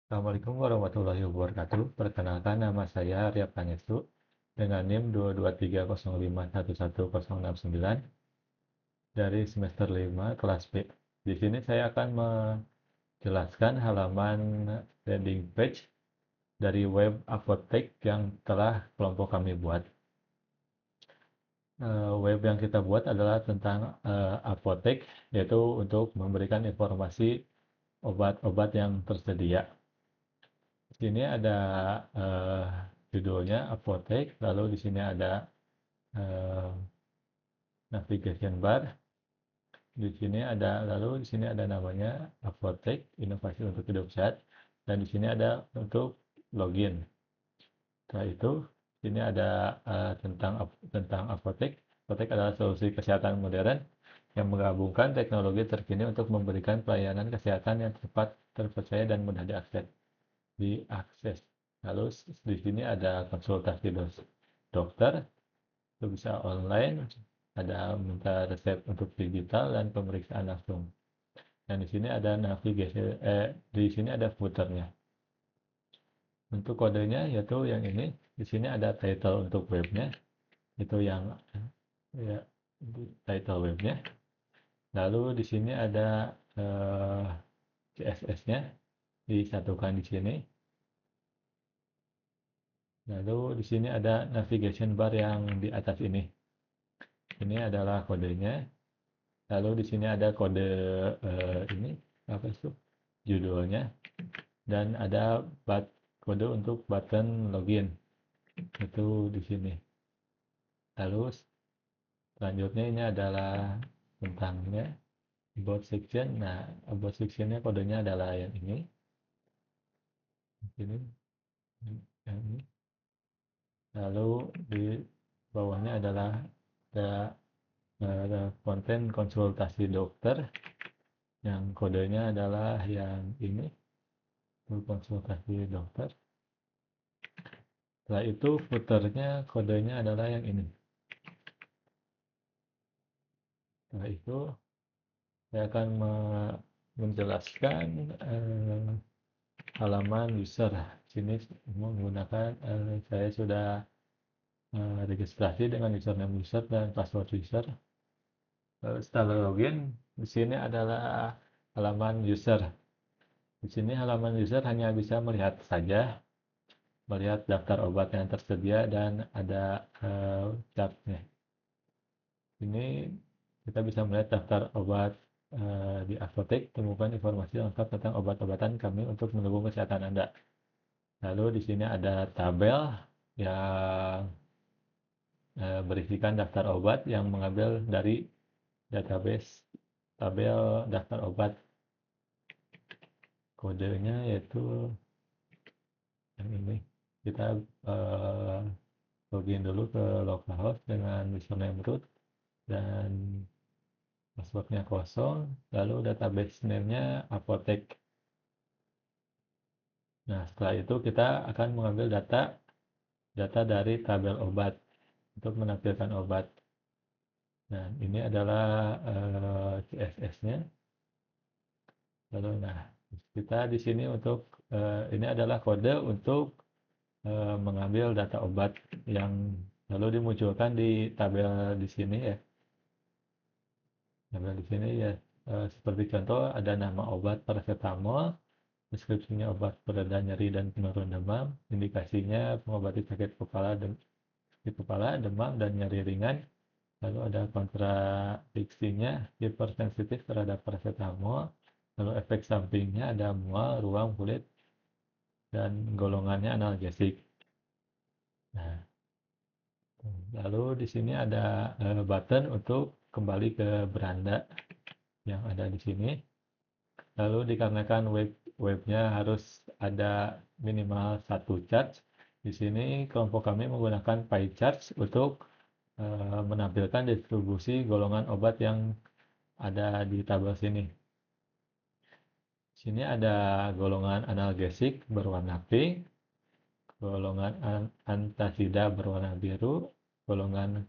Assalamualaikum warahmatullahi wabarakatuh. Perkenalkan nama saya Arya Pangestu dengan NIM 223051169 dari semester 5 kelas B. Di sini saya akan menjelaskan halaman landing page dari web apotek yang telah kelompok kami buat. Web yang kita buat adalah tentang apotek, yaitu untuk memberikan informasi obat-obat yang tersedia. Di sini ada eh, judulnya apotek, lalu di sini ada eh, navigation bar. Di sini ada namanya apotek, inovasi untuk hidup sehat, dan di sini ada untuk login. Setelah itu, sini ada tentang apotek. Apotek adalah solusi kesehatan modern yang menggabungkan teknologi terkini untuk memberikan pelayanan kesehatan yang cepat, terpercaya, dan mudah diakses. Lalu di sini ada konsultasi dokter, itu bisa online, ada minta resep untuk digital dan pemeriksaan langsung. Dan di sini ada navigasi, di sini ada footernya. Untuk kodenya yaitu yang ini. Di sini ada title untuk webnya, itu yang ya, title webnya. Lalu di sini ada CSS-nya disatukan di sini. Lalu di sini ada navigation bar yang di atas ini. Ini adalah kodenya. Lalu di sini ada kode ini apa itu? Judulnya, dan ada kode untuk button login. Itu di sini. Lalu selanjutnya ini adalah tentangnya about section. Nah, about sectionnya kodenya adalah yang ini. Ini yang ini. Lalu di bawahnya adalah ada konten konsultasi dokter yang kodenya adalah yang ini, konsultasi dokter. Setelah itu footernya kodenya adalah yang ini. Setelah itu saya akan menjelaskan halaman user. Sini menggunakan saya sudah registrasi dengan username user dan password user. Setelah login, di sini adalah halaman user. Di sini halaman user hanya bisa melihat saja, melihat daftar obat yang tersedia dan ada chartnya. Ini kita bisa melihat daftar obat di apotek, temukan informasi lengkap tentang obat-obatan kami untuk mendukung kesehatan Anda. Lalu di sini ada tabel yang berisikan daftar obat yang mengambil dari database tabel daftar obat. Kodenya yaitu yang ini. Kita login dulu ke localhost dengan username root dan passwordnya kosong, lalu database name-nya apotek. Nah, setelah itu kita akan mengambil data dari tabel obat untuk menampilkan obat. Nah, ini adalah CSS-nya. Lalu, nah, kita di sini untuk ini adalah kode untuk mengambil data obat yang lalu dimunculkan di tabel di sini ya. Tabel di sini ya, seperti contoh ada nama obat paracetamol, deskripsinya obat pereda nyeri dan penurun demam, indikasinya mengobati sakit kepala, demam dan nyeri ringan. Lalu ada kontradiksinya, hipersensitif terhadap paracetamol. Lalu efek sampingnya ada mual, ruam, kulit, dan golongannya analgesik. Nah, lalu di sini ada button untuk kembali ke beranda yang ada di sini. Lalu dikarenakan webnya harus ada minimal satu chart, di sini kelompok kami menggunakan pie chart untuk menampilkan distribusi golongan obat yang ada di tabel sini. Sini ada golongan analgesik berwarna pink, golongan antasida berwarna biru, golongan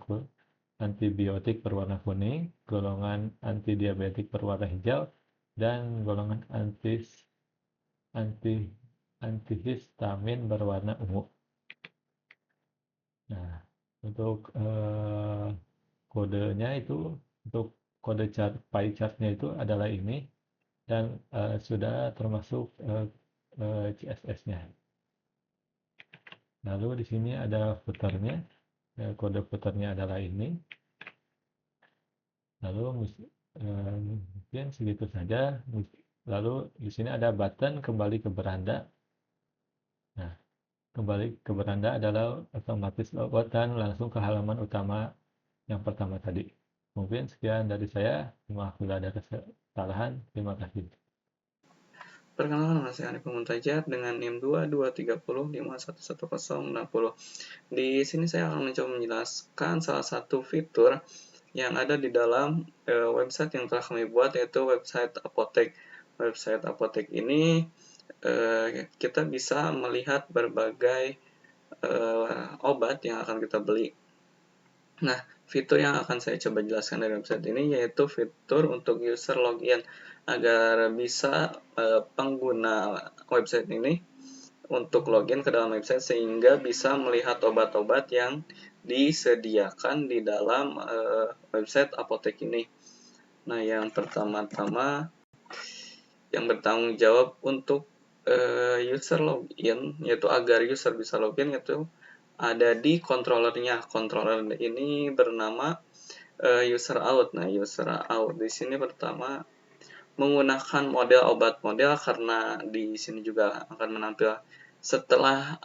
antibiotik berwarna kuning, golongan antidiabetik berwarna hijau, dan golongan anti antihistamin berwarna ungu. Nah, untuk kodenya itu, untuk kode chart pie chartnya itu adalah ini, dan sudah termasuk CSS-nya. Lalu di sini ada footernya, kode footernya adalah ini. Lalu mungkin segitu saja. Lalu di sini ada button kembali ke beranda. Nah, kembali ke beranda adalah otomatis button langsung ke halaman utama yang pertama tadi. Mungkin sekian dari saya. Maaf bila ada kesalahan. Terima kasih. Perkenalkan, nama saya Hanif Muntajat dengan NIM 2230511060. Di sini saya akan mencoba menjelaskan salah satu fitur yang ada di dalam website yang telah kami buat, yaitu website apotek. Website apotek ini kita bisa melihat berbagai obat yang akan kita beli. Nah, fitur yang akan saya coba jelaskan dari website ini yaitu fitur untuk user login, agar bisa pengguna website ini untuk login ke dalam website sehingga bisa melihat obat-obat yang disediakan di dalam website apotek ini. Nah, yang pertama-tama yang bertanggung jawab untuk user login, yaitu agar user bisa login, yaitu ada di controllernya. Controller ini bernama user out. Nah, user out di sini pertama menggunakan model obat model, karena di sini juga akan menampil setelah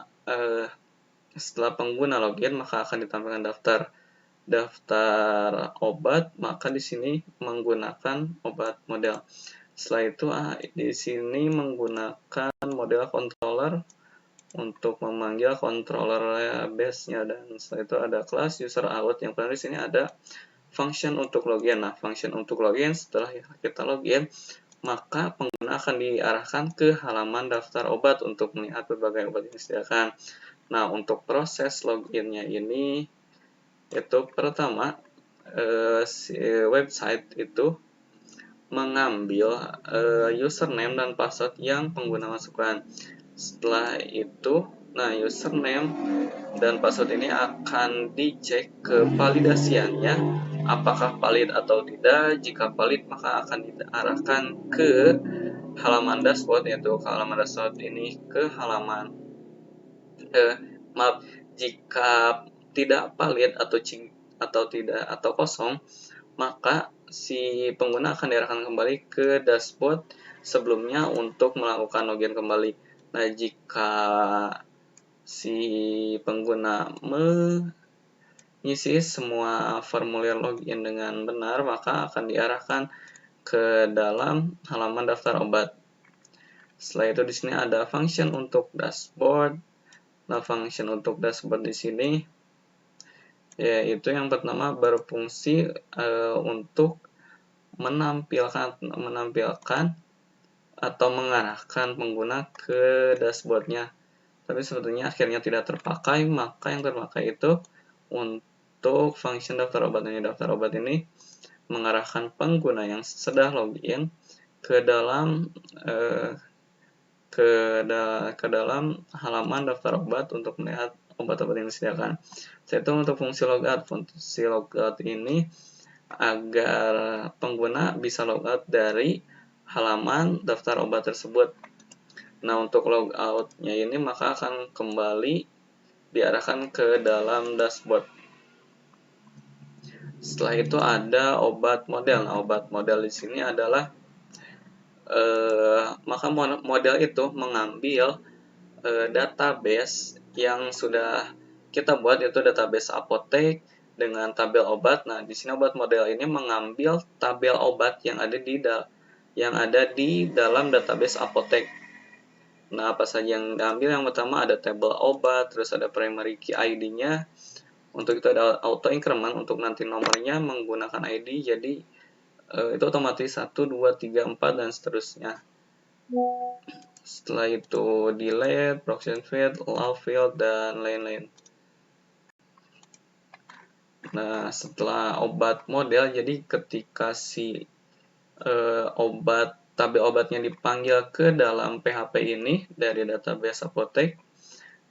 pengguna login maka akan ditampilkan daftar obat, maka di sini menggunakan obat model. Setelah itu di sini menggunakan model controller untuk memanggil controller base-nya, dan setelah itu ada kelas user out. Yang pertama di sini ada function untuk login. Nah, function untuk login, setelah kita login maka pengguna akan diarahkan ke halaman daftar obat untuk melihat berbagai obat yang disediakan. Nah, untuk proses loginnya ini, itu pertama si website itu mengambil username dan password yang pengguna masukkan. Setelah itu, nah, username dan password ini akan dicek kevalidasiannya, apakah valid atau tidak. Jika valid maka akan diarahkan ke halaman dashboard, yaitu ke halaman dashboard ini ke halaman jika tidak valid atau kosong, maka si pengguna akan diarahkan kembali ke dashboard sebelumnya untuk melakukan login kembali. Nah, jika si pengguna mengisi semua formulir login dengan benar, maka akan diarahkan ke dalam halaman daftar obat. Setelah itu di sini ada function untuk dashboard. Nah, function untuk dashboard di sini yaitu yang pertama berfungsi untuk menampilkan atau mengarahkan pengguna ke dashboardnya. Tapi sebetulnya akhirnya tidak terpakai, maka yang terpakai itu untuk function daftar obat ini. Daftar obat ini mengarahkan pengguna yang sudah login ke dalam ke dalam halaman daftar obat untuk melihat obat-obat yang disediakan. Itu untuk fungsi logout. Fungsi logout ini agar pengguna bisa logout dari halaman daftar obat tersebut. Nah, untuk logout-nya ini maka akan kembali diarahkan ke dalam dashboard. Setelah itu ada obat model. Nah, obat model di sini adalah maka model itu mengambil database yang sudah kita buat, yaitu database apotek dengan tabel obat. Nah, di sini obat model ini mengambil tabel obat yang ada di dalam database apotek. Nah, apa saja yang diambil? Yang pertama ada tabel obat, terus ada primary key ID-nya. Untuk itu ada auto increment untuk nanti nomornya menggunakan ID, jadi itu otomatis 1, 2, 3, 4 dan seterusnya. Setelah itu delete, proxy field, allow field, dan lain-lain. Nah, setelah obat model, jadi ketika si obat tabel obatnya dipanggil ke dalam PHP ini dari database apotek.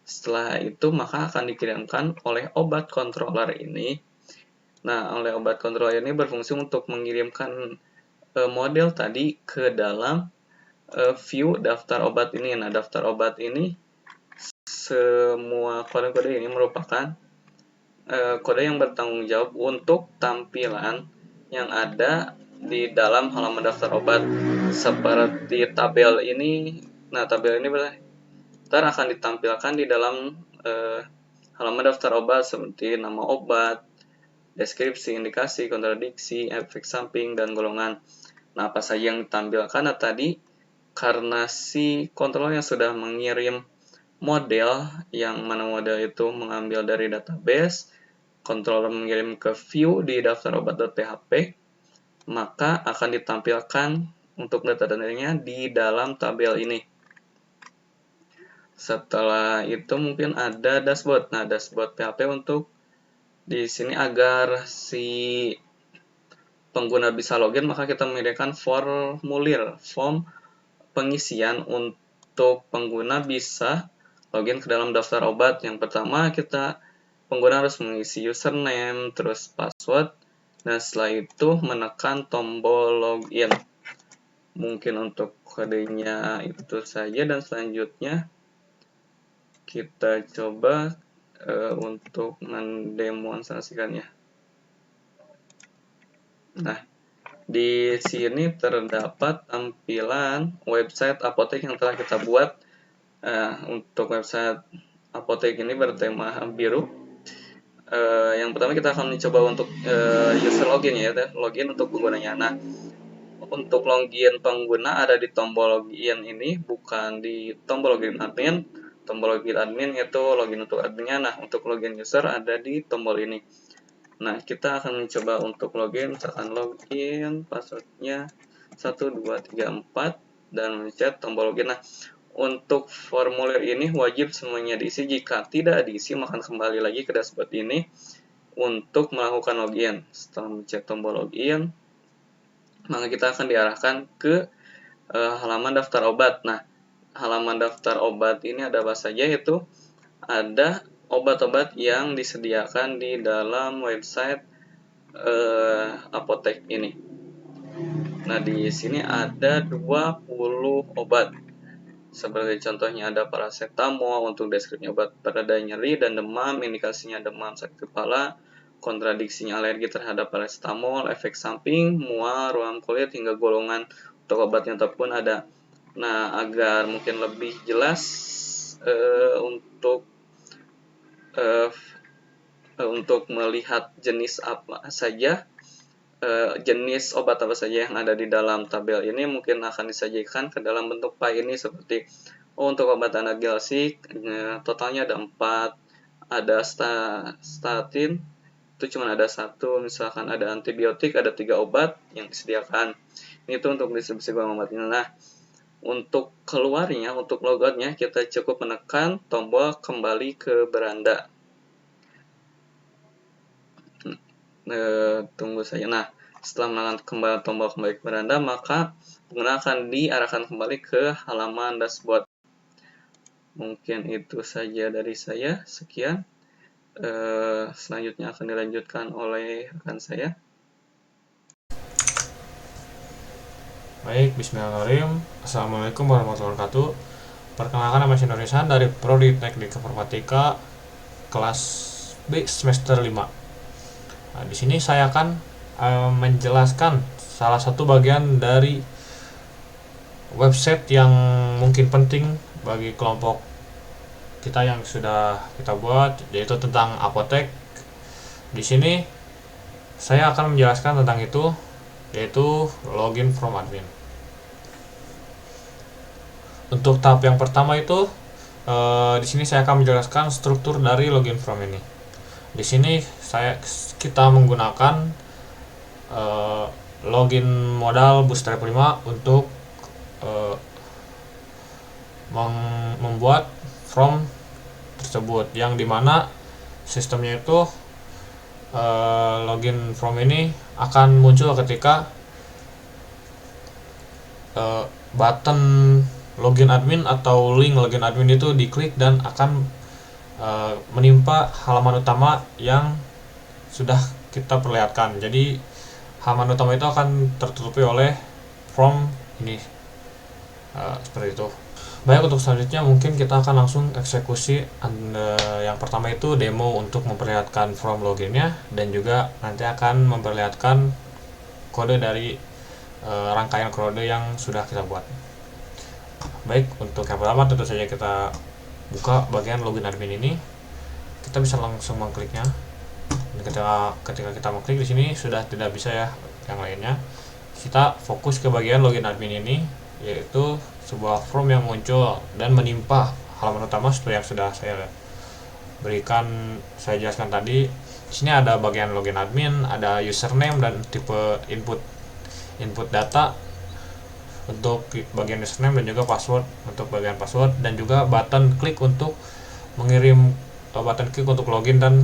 Setelah itu maka akan dikirimkan oleh obat controller ini. Nah, oleh obat controller ini berfungsi untuk mengirimkan model tadi ke dalam view daftar obat ini. Nah, daftar obat ini, semua kode-kode ini merupakan kode yang bertanggung jawab untuk tampilan yang ada di dalam halaman daftar obat seperti tabel ini. Nah, tabel ini ntar akan ditampilkan di dalam halaman daftar obat seperti nama obat, deskripsi, indikasi, kontradiksi, efek samping, dan golongan. Nah, apa saja yang ditampilkan? Nah, tadi karena si controller yang sudah mengirim model, yang mana model itu mengambil dari database, controller mengirim ke view di daftar obat.php, maka akan ditampilkan untuk data-datanya di dalam tabel ini. Setelah itu mungkin ada dashboard. Nah, dashboard PHP untuk di sini agar si pengguna bisa login, maka kita menyediakan form pengisian untuk pengguna bisa login ke dalam daftar obat. Yang pertama, pengguna harus mengisi username, terus password, dan setelah itu menekan tombol login. Mungkin untuk kodenya itu saja, dan selanjutnya kita coba untuk mendemonstrasikannya. Nah, di sini terdapat tampilan website apotek yang telah kita buat. Untuk website apotek ini bertema biru. Yang pertama kita akan mencoba untuk user login ya, login untuk penggunanya. Nah, untuk login pengguna ada di tombol login ini, bukan di tombol login admin. Tombol login admin itu login untuk adminnya. Nah, untuk login user ada di tombol ini. Nah, kita akan mencoba untuk login, misalkan login, passwordnya 1234, dan mencet tombol login. Nah, untuk formulir ini wajib semuanya diisi. Jika tidak diisi, maka kembali lagi ke dashboard ini untuk melakukan login. Setelah mencet tombol login, maka kita akan diarahkan ke halaman daftar obat. Nah, halaman daftar obat ini ada apa saja? Yaitu ada obat-obat yang disediakan di dalam website apotek ini. Nah, di sini ada 20 obat. Sebagai contohnya ada paracetamol untuk deskripsinya obat pereda nyeri dan demam, indikasinya demam, sakit kepala, kontradiksinya alergi terhadap paracetamol, efek samping, mual, ruam kulit, hingga golongan untuk obatnya ataupun ada. Nah, agar mungkin lebih jelas untuk melihat jenis apa saja, jenis obat apa saja yang ada di dalam tabel ini, mungkin akan disajikan ke dalam bentuk file ini seperti untuk obat analgesik totalnya ada 4, ada statin itu cuma ada 1, misalkan ada antibiotik ada 3 obat yang disediakan. Ini tuh untuk distribusi obat ini. Nah, untuk keluarnya, untuk logoutnya kita cukup menekan tombol kembali ke beranda. Tunggu saja. Nah, setelah menekan tombol kembali ke beranda, maka pengguna akan diarahkan kembali ke halaman dashboard. Mungkin itu saja dari saya. Sekian. Selanjutnya akan dilanjutkan oleh rekan saya. Baik, bismillahirrahmanirrahim. Assalamualaikum warahmatullahi wabarakatuh. Perkenalkan, nama saya Nurisan dari Prodi Teknik Informatika kelas B semester 5. Nah, di sini saya akan menjelaskan salah satu bagian dari website yang mungkin penting bagi kelompok kita yang sudah kita buat, yaitu tentang apotek. Di sini saya akan menjelaskan tentang itu, yaitu login from admin. Untuk tahap yang pertama itu di sini saya akan menjelaskan struktur dari login from ini. Di sini kita menggunakan login modal Bootstrap 5 untuk membuat from tersebut, yang dimana sistemnya itu login from ini akan muncul ketika button login admin atau link login admin itu diklik dan akan menimpa halaman utama yang sudah kita perlihatkan. Jadi halaman utama itu akan tertutupi oleh form ini, seperti itu. Baik, untuk selanjutnya mungkin kita akan langsung eksekusi. Yang pertama itu demo untuk memperlihatkan form loginnya, dan juga nanti akan memperlihatkan kode dari rangkaian kode yang sudah kita buat. Baik, untuk yang pertama tentu saja kita buka bagian login admin ini. Kita bisa langsung mengkliknya. Dan ketika kita mengklik di sini sudah tidak bisa ya yang lainnya. Kita fokus ke bagian login admin ini, yaitu sebuah form yang muncul dan menimpa halaman utama seperti yang sudah saya jelaskan tadi. Di sini ada bagian login admin, ada username dan tipe input data untuk bagian username, dan juga password untuk bagian password, dan juga button klik untuk mengirim button klik untuk login dan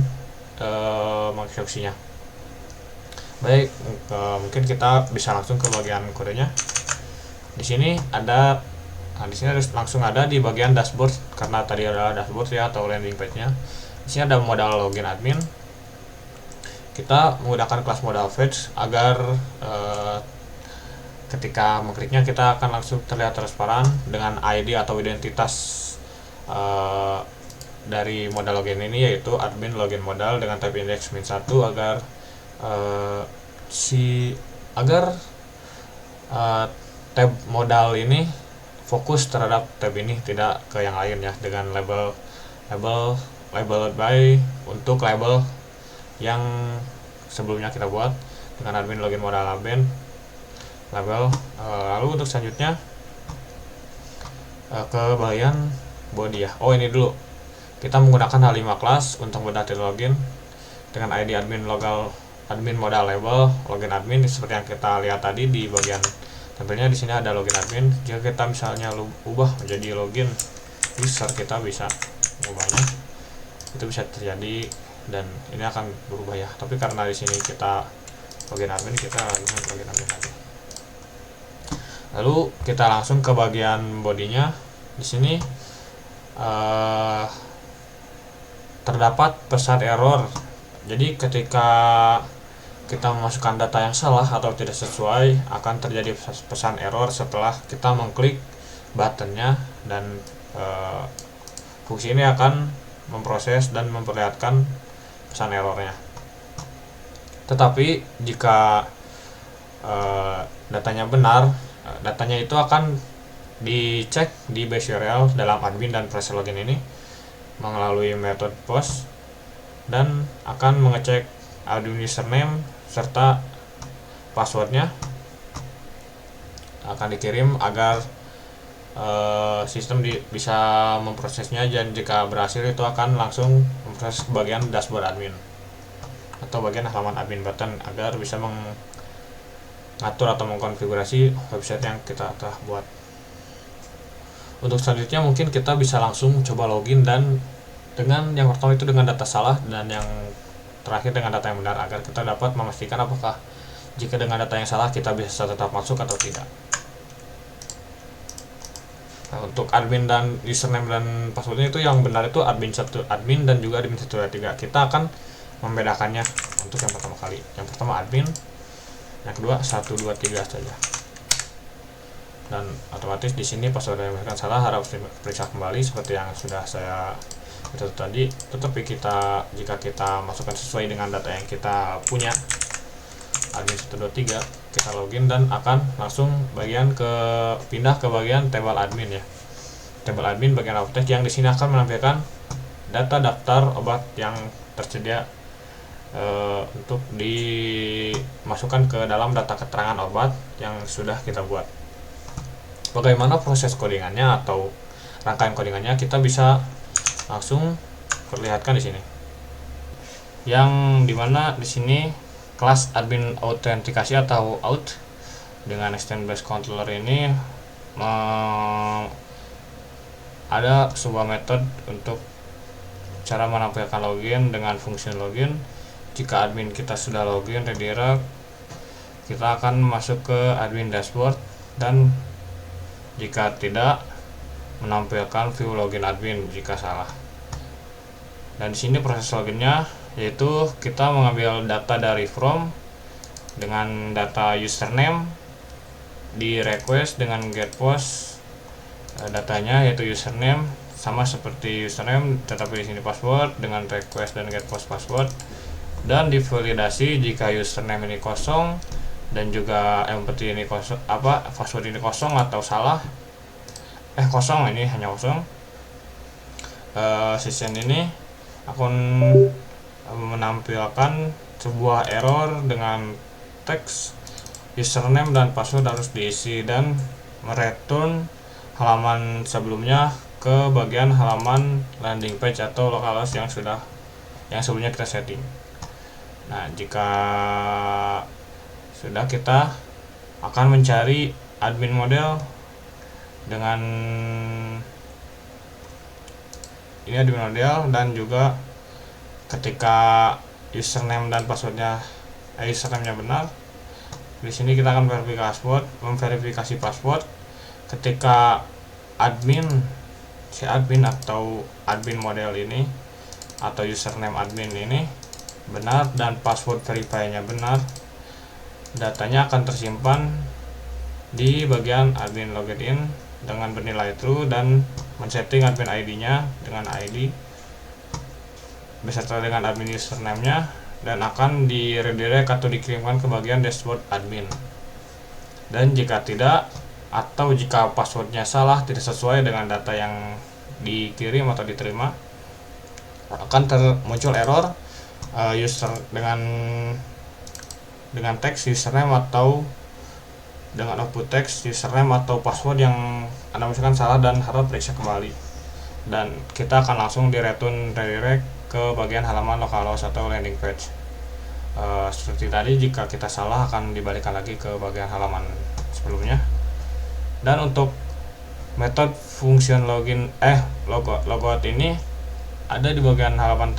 mengeksekusinya. Baik, mungkin kita bisa langsung ke bagian kodenya. Di sini langsung ada di bagian dashboard, karena tadi ada dashboard ya atau landing page-nya. Di sini ada modal login admin. Kita menggunakan kelas modal fetch agar ketika mengkliknya kita akan langsung terlihat transparan dengan ID atau identitas dari modal login ini, yaitu admin login modal dengan type index -1 agar tab modal ini fokus terhadap tab ini, tidak ke yang lain ya, dengan labeled by untuk label yang sebelumnya kita buat dengan admin login modal label. Lalu untuk selanjutnya ke bagian body ya. Ini dulu kita menggunakan H5 class untuk metode login dengan ID admin modal label login admin, seperti yang kita lihat tadi di bagian tampilnya. Di sini ada login admin. Jika kita misalnya ubah menjadi login user, kita bisa mengubahnya, itu bisa terjadi dan ini akan berubah ya. Tapi karena di sini kita login admin, kita login admin lagi. Lalu kita langsung ke bagian bodinya. Di sini terdapat pesan error. Jadi ketika kita memasukkan data yang salah atau tidak sesuai, akan terjadi pesan error setelah kita mengklik buttonnya, dan fungsi ini akan memproses dan memperlihatkan pesan errornya. Tetapi jika datanya benar, datanya itu akan dicek di base URL dalam admin dan proses login ini melalui metode post, dan akan mengecek admin username serta passwordnya akan dikirim agar sistem bisa memprosesnya, dan jika berhasil itu akan langsung memproses ke bagian dashboard admin atau bagian halaman admin button agar bisa mengatur atau mengkonfigurasi website yang kita telah buat. Untuk selanjutnya mungkin kita bisa langsung coba login, dan dengan yang pertama itu dengan data salah, dan yang terakhir dengan data yang benar, agar kita dapat memastikan apakah jika dengan data yang salah kita bisa tetap masuk atau tidak. Nah, untuk admin dan username dan passwordnya itu yang benar itu admin dan juga admin 123. Kita akan membedakannya untuk yang pertama kali. Yang pertama admin, yang kedua 123 saja. Dan otomatis di sini password yang salah harus diperiksa kembali seperti yang sudah saya itu tadi. Tetapi jika kita masukkan sesuai dengan data yang kita punya, admin 123, kita login dan akan langsung pindah ke bagian table admin ya. Table admin bagian update, yang di sini akan menampilkan data daftar obat yang tersedia untuk dimasukkan ke dalam data keterangan obat yang sudah kita buat. Bagaimana proses codingannya atau rangkaian codingannya, kita bisa langsung perlihatkan di sini. Yang dimana di sini kelas admin autentikasi atau out dengan extend base controller ini ada sebuah metode untuk cara menampilkan login dengan fungsi login. Jika admin kita sudah login redirect, kita akan masuk ke admin dashboard dan jika tidak menampilkan view login admin jika salah. Dan di sini proses loginnya yaitu kita mengambil data dari from dengan data username, di request dengan get post datanya yaitu username sama seperti username, tetapi di sini password dengan request dan get post password, dan divalidasi jika username ini kosong dan juga empty ini kosong, password ini kosong atau salah. Kosong, ini hanya kosong. Session ini akan menampilkan sebuah error dengan teks username dan password harus diisi dan mereturn halaman sebelumnya ke bagian halaman landing page atau localhost yang sebelumnya kita setting. Nah, jika sudah, kita akan mencari admin model dengan ini admin model, dan juga ketika username dan passwordnya username-nya benar, di sini kita akan memverifikasi password ketika admin atau admin model ini atau username admin ini benar dan password verify-nya benar, datanya akan tersimpan di bagian admin login dengan bernilai true, dan men-setting admin ID-nya dengan ID beserta dengan admin username-nya, dan akan di redirect atau dikirimkan ke bagian dashboard admin. Dan jika tidak, atau jika passwordnya salah, tidak sesuai dengan data yang dikirim atau diterima, akan muncul error user dengan teks username atau dengan output teks username atau password yang Anda masukkan salah dan harus periksa kembali, dan kita akan langsung redirect ke bagian halaman localhost atau landing page. Seperti tadi, jika kita salah akan dibalikan lagi ke bagian halaman sebelumnya. Dan untuk metode function login logout ini ada di bagian halaman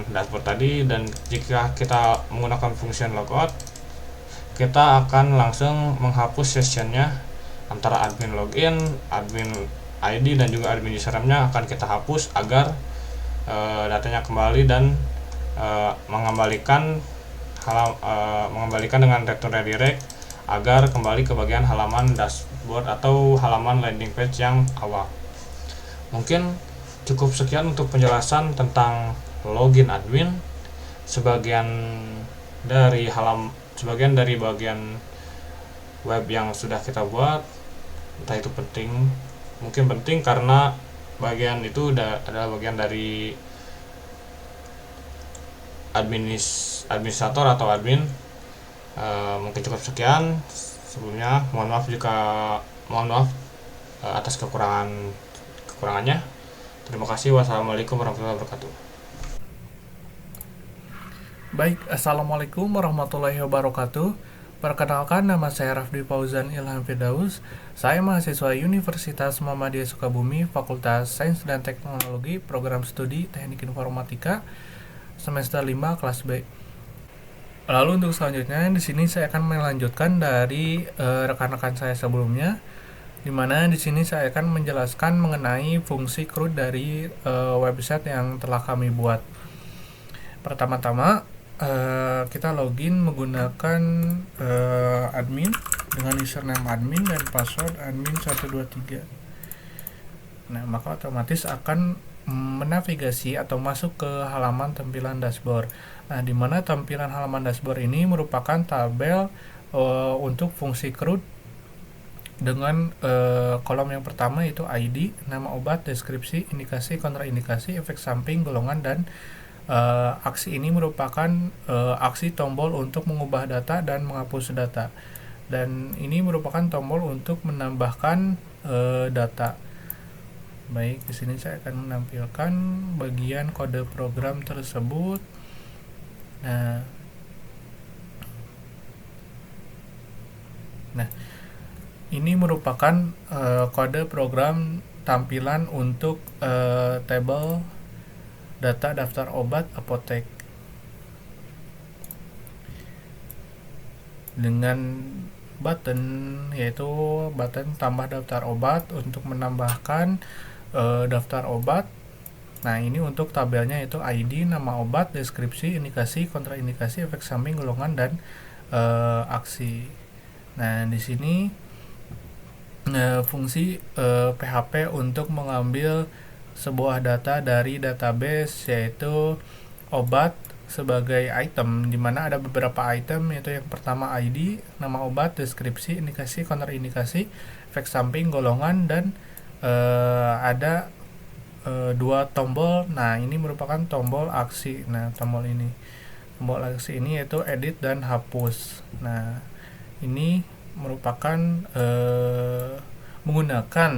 dashboard tadi, dan jika kita menggunakan function logout, kita akan langsung menghapus sessionnya antara admin login, admin ID, dan juga admin username-nya akan kita hapus agar datanya kembali, dan mengembalikan dengan return redirect agar kembali ke bagian halaman dashboard atau halaman landing page yang awal. Mungkin cukup sekian untuk penjelasan tentang login admin. Sebagian dari bagian web yang sudah kita buat, entah itu mungkin penting karena bagian itu adalah bagian dari administrator atau admin. Mungkin cukup sekian. Sebelumnya mohon maaf atas kekurangannya. Terima kasih. Wassalamualaikum warahmatullahi wabarakatuh. Baik, Assalamualaikum warahmatullahi wabarakatuh. Perkenalkan, nama saya Rafdi Fauzan Ilham Firdaus. Saya mahasiswa Universitas Muhammadiyah Sukabumi, Fakultas Sains dan Teknologi, Program Studi Teknik Informatika, semester 5 kelas B. Lalu untuk selanjutnya, di sini saya akan melanjutkan dari rekan-rekan saya sebelumnya, di mana di sini saya akan menjelaskan mengenai fungsi CRUD dari website yang telah kami buat. Pertama-tama, kita login menggunakan admin dengan username admin dan password admin 123. Nah, maka otomatis akan menavigasi atau masuk ke halaman tampilan dashboard. Nah, di mana tampilan halaman dashboard ini merupakan tabel untuk fungsi CRUD dengan kolom yang pertama yaitu ID, nama obat, deskripsi, indikasi, kontraindikasi, efek samping, golongan, dan aksi ini merupakan aksi tombol untuk mengubah data dan menghapus data, dan ini merupakan tombol untuk menambahkan data. Baik, di sini saya akan menampilkan bagian kode program tersebut. Nah, ini merupakan kode program tampilan untuk tabel data daftar obat apotek. Dengan button, yaitu button tambah daftar obat untuk menambahkan daftar obat. Nah, ini untuk tabelnya itu ID, nama obat, deskripsi, indikasi, kontraindikasi, efek samping, golongan, dan aksi. Nah, di sini fungsi PHP untuk mengambil sebuah data dari database, yaitu obat sebagai item, di mana ada beberapa item, yaitu yang pertama ID, nama obat, deskripsi, indikasi, kontraindikasi, efek samping, golongan, dan ada dua tombol. Nah, ini merupakan tombol aksi. Nah, tombol aksi ini yaitu edit dan hapus. Nah, ini merupakan menggunakan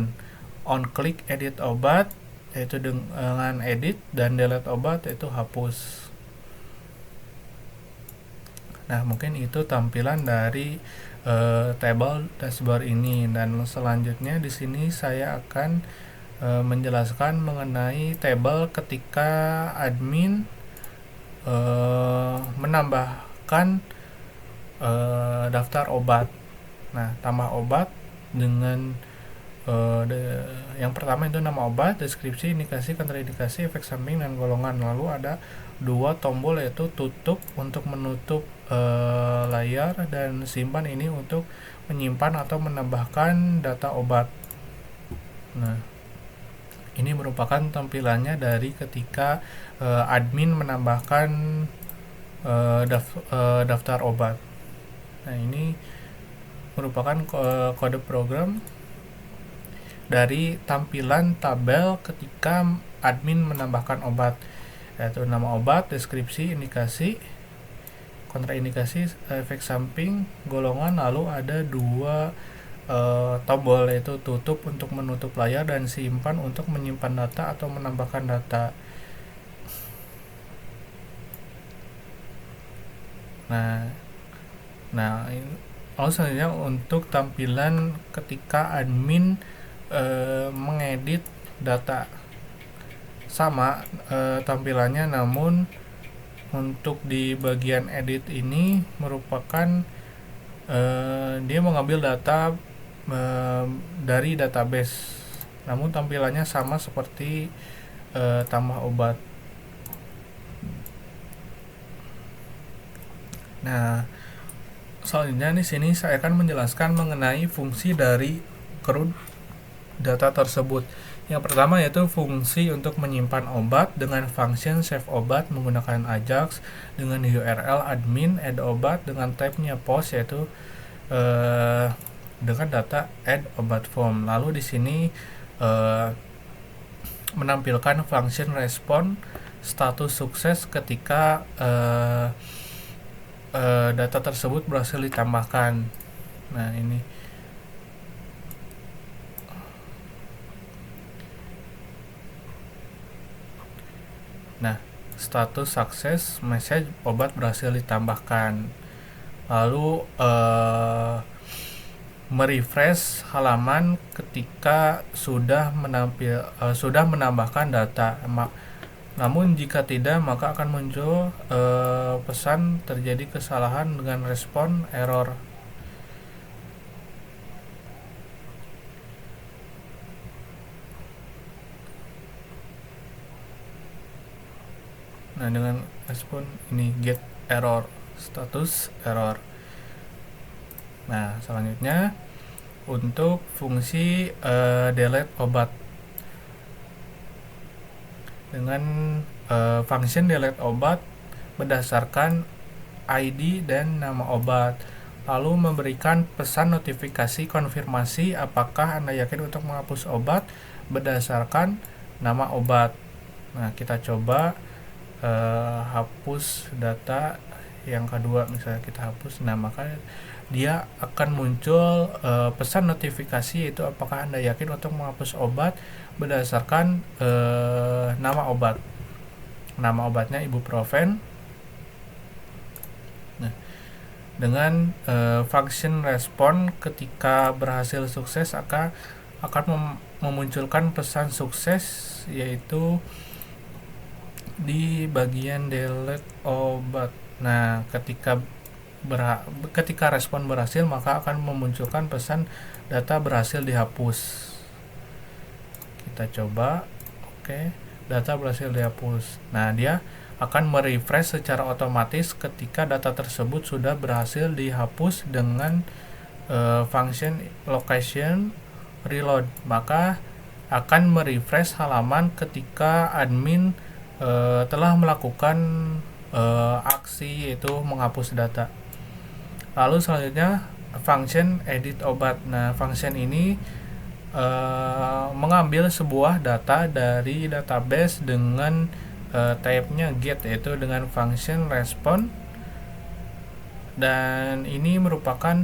on click edit obat, yaitu dengan edit, dan delete obat, yaitu hapus. Nah, mungkin itu tampilan dari table dashboard ini, dan selanjutnya di sini saya akan menjelaskan mengenai table ketika admin menambahkan daftar obat. Nah, tambah obat dengan yang pertama itu nama obat, deskripsi, indikasi, kontraindikasi, efek samping, dan golongan. Lalu ada dua tombol, yaitu tutup untuk menutup layar, dan simpan ini untuk menyimpan atau menambahkan data obat. Nah, ini merupakan tampilannya dari ketika admin menambahkan daftar obat. Nah, ini merupakan kode program dari tampilan tabel ketika admin menambahkan obat, yaitu nama obat, deskripsi, indikasi, kontraindikasi, efek samping, golongan. Lalu ada dua tombol, yaitu tutup untuk menutup layar, dan simpan untuk menyimpan data atau menambahkan data. Nah, selanjutnya untuk tampilan ketika admin mengedit data, sama tampilannya, namun untuk di bagian edit ini merupakan dia mengambil data dari database, namun tampilannya sama seperti tambah obat. Nah, selanjutnya di sini saya akan menjelaskan mengenai fungsi dari CRUD data tersebut. Yang pertama yaitu fungsi untuk menyimpan obat dengan function save obat menggunakan Ajax dengan URL admin add obat dengan type-nya post, yaitu dengan data add obat form. Lalu di sini menampilkan function respon status sukses ketika data tersebut berhasil ditambahkan. Nah, ini status sukses message obat berhasil ditambahkan. Lalu merefresh halaman ketika sudah menambahkan data. Namun jika tidak, maka akan muncul pesan terjadi kesalahan dengan respon error. Nah, dengan respon ini get error, status error. Nah, selanjutnya untuk fungsi delete obat, dengan function delete obat berdasarkan ID dan nama obat, lalu memberikan pesan notifikasi konfirmasi apakah Anda yakin untuk menghapus obat berdasarkan nama obat. Nah, kita coba hapus data yang kedua, misalnya kita hapus. Nah, maka dia akan muncul pesan notifikasi, yaitu apakah Anda yakin untuk menghapus obat berdasarkan nama obat. Nama obatnya ibuprofen. Nah, dengan function respon ketika berhasil sukses akan memunculkan pesan sukses, yaitu di bagian delete obat. Nah, ketika ketika respon berhasil, maka akan memunculkan pesan data berhasil dihapus. Kita coba. Oke, data berhasil dihapus. Nah, dia akan merefresh secara otomatis ketika data tersebut sudah berhasil dihapus dengan function location reload. Maka akan merefresh halaman ketika admin telah melakukan aksi yaitu menghapus data. Lalu selanjutnya function edit obat. Nah, function ini mengambil sebuah data dari database dengan type-nya get, yaitu dengan function respond, dan ini merupakan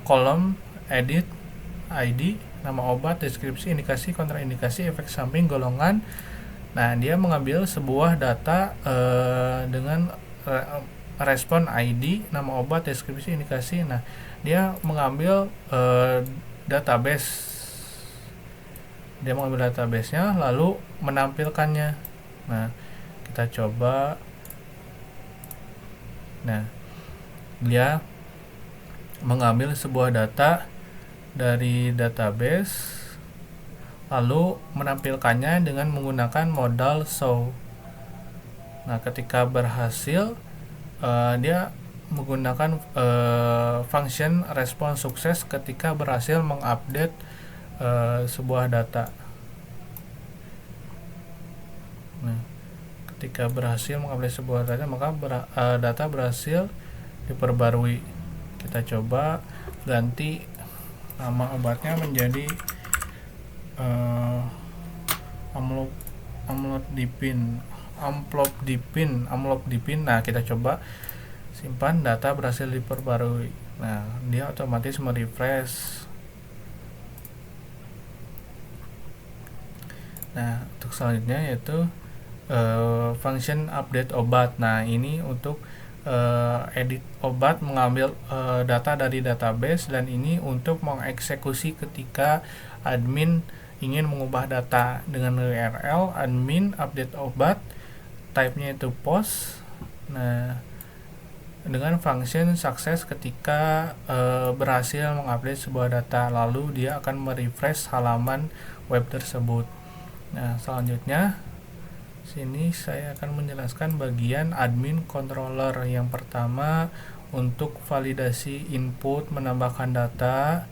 kolom edit ID, nama obat, deskripsi, indikasi, kontraindikasi, efek samping, golongan. Nah, dia mengambil sebuah data dengan respon ID, nama obat, deskripsi, indikasi. Nah, dia mengambil database. Dia mengambil database-nya lalu menampilkannya. Nah, kita coba. Nah, dia mengambil sebuah data dari database lalu menampilkannya dengan menggunakan modal show. Nah, ketika berhasil, dia menggunakan function respon sukses ketika berhasil mengupdate sebuah data. Nah, ketika berhasil mengupdate sebuah data, maka data berhasil diperbarui. Kita coba ganti nama obatnya menjadi amlodipine. Nah, kita coba simpan, data berhasil diperbarui. Nah, dia otomatis merefresh. Nah, untuk selanjutnya yaitu function update obat. Nah, ini untuk edit obat, mengambil data dari database, dan ini untuk mengeksekusi ketika admin ingin mengubah data dengan URL admin update obat, type-nya itu post. Nah, dengan function sukses ketika berhasil mengupdate sebuah data, lalu dia akan merefresh halaman web tersebut. Nah, selanjutnya sini saya akan menjelaskan bagian admin controller. Yang pertama, untuk validasi input, menambahkan data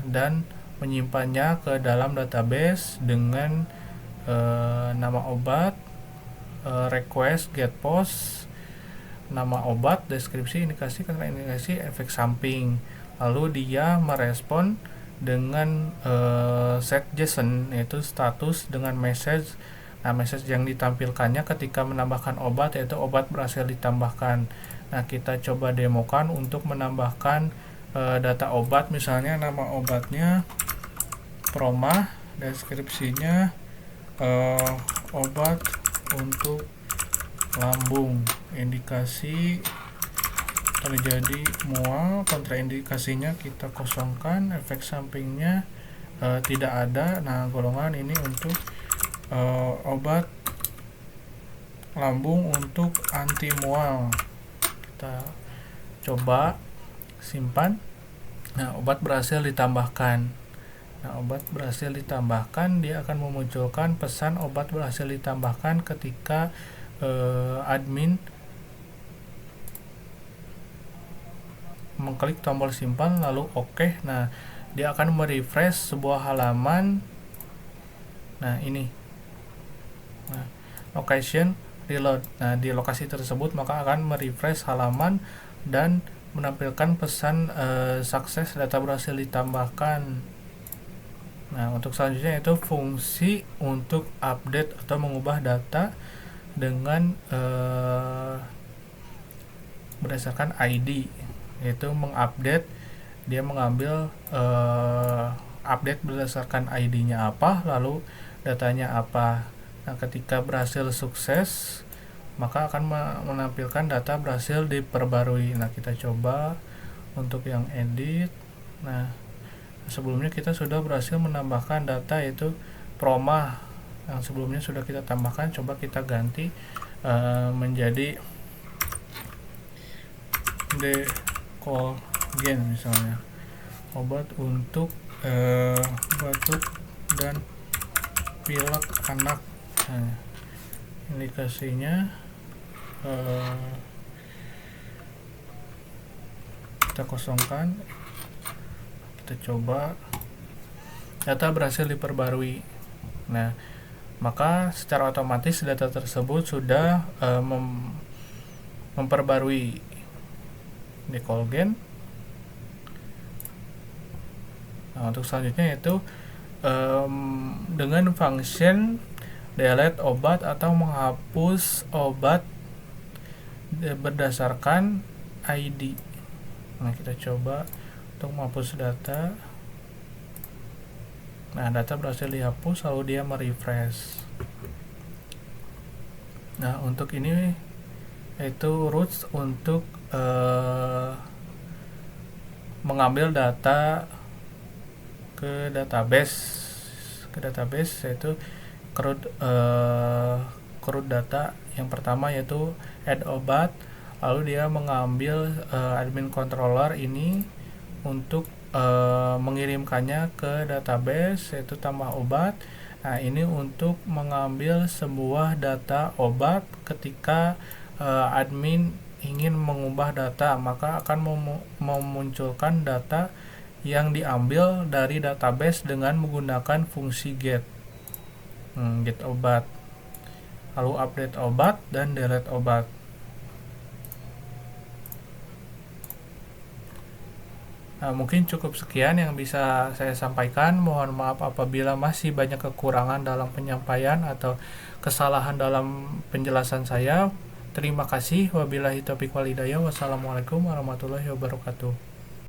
dan menyimpannya ke dalam database dengan nama obat, request, get post, nama obat, deskripsi, indikasi, kontraindikasi, efek samping. Lalu dia merespon dengan set JSON, yaitu status dengan message. Nah, message yang ditampilkannya ketika menambahkan obat yaitu obat berhasil ditambahkan. Nah, kita coba demokan untuk menambahkan data obat. Misalnya nama obatnya Promah, deskripsinya obat untuk lambung, indikasi terjadi mual, kontraindikasinya kita kosongkan, efek sampingnya tidak ada. Nah, golongan ini untuk obat lambung untuk anti mual. Kita coba simpan. Nah, obat berhasil ditambahkan. Nah, obat berhasil ditambahkan, dia akan memunculkan pesan obat berhasil ditambahkan ketika admin mengklik tombol simpan lalu oke. Nah, dia akan merefresh sebuah halaman. Nah, ini. Nah, location reload. Nah, di lokasi tersebut maka akan merefresh halaman dan menampilkan pesan sukses, data berhasil ditambahkan. Nah, untuk selanjutnya itu fungsi untuk update atau mengubah data dengan berdasarkan ID, yaitu mengupdate. Dia mengambil update berdasarkan ID-nya apa, lalu datanya apa. Nah, ketika berhasil sukses, maka akan menampilkan data berhasil diperbarui. Nah, kita coba untuk yang edit. Nah, sebelumnya kita sudah berhasil menambahkan data yaitu Promah yang sebelumnya sudah kita tambahkan. Coba kita ganti menjadi Decolgen misalnya, obat untuk batuk dan pilek anak. Nah, indikasinya kita kosongkan, kita coba, data berhasil diperbarui. Nah, maka secara otomatis data tersebut sudah memperbarui Decolgen. Nah, untuk selanjutnya yaitu dengan function delete obat atau menghapus obat berdasarkan ID. Nah, kita coba untuk menghapus data. Nah, data berhasil dihapus, lalu dia merefresh. Nah, untuk ini yaitu roots untuk mengambil data ke database yaitu CRUD data. Yang pertama yaitu add obat, lalu dia mengambil admin controller ini untuk mengirimkannya ke database yaitu tambah obat. Nah, ini untuk mengambil sebuah data obat. Ketika admin ingin mengubah data, maka akan memunculkan data yang diambil dari database dengan menggunakan fungsi get obat, lalu update obat dan delete obat. Nah, mungkin cukup sekian yang bisa saya sampaikan. Mohon maaf apabila masih banyak kekurangan dalam penyampaian atau kesalahan dalam penjelasan saya. Terima kasih. Wabillahi taufiq wal hidayah. Wassalamualaikum warahmatullahi wabarakatuh.